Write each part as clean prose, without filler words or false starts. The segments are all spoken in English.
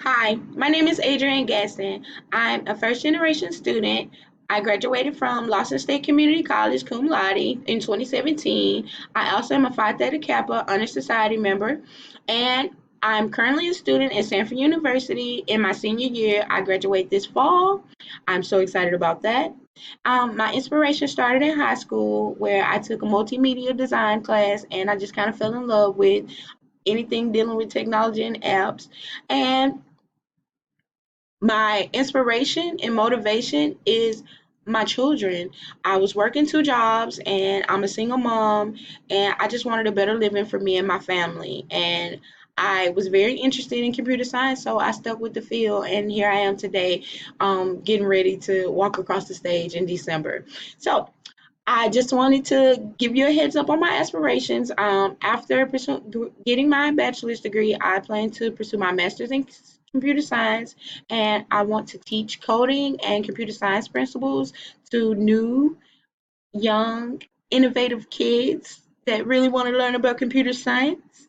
Hi, my name is Adrienne Gaston. I'm a first generation student. I graduated from Lawson State Community College cum laude in 2017. I also am a Phi Theta Kappa Honor Society member, and I'm currently a student at Sanford University in my senior year. I graduate this fall. I'm so excited about that. My inspiration started in high school where I took a multimedia design class and I just kind of fell in love with anything dealing with technology and apps. And my inspiration and motivation is my children. I was working two jobs and I'm a single mom and I just wanted a better living for me and my family. And I was very interested in computer science, so I stuck with the field, and here I am today, getting ready to walk across the stage in December. So I just wanted to give you a heads up on my aspirations. After getting my bachelor's degree, I plan to pursue my master's in computer science, and I want to teach coding and computer science principles to new, young, innovative kids that really want to learn about computer science.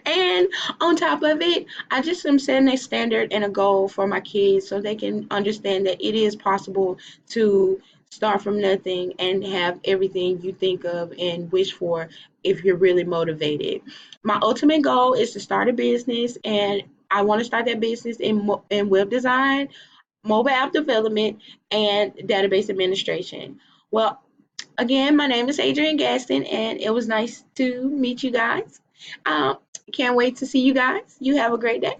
And on top of it, I just am setting a standard and a goal for my kids so they can understand that it is possible to start from nothing and have everything you think of and wish for if you're really motivated. My ultimate goal is to start a business, and I want to start that business in web design, mobile app development, and database administration. Well, again, my name is Adrienne Gaston, and it was nice to meet you guys. Um, can't wait to see you guys. You have a great day.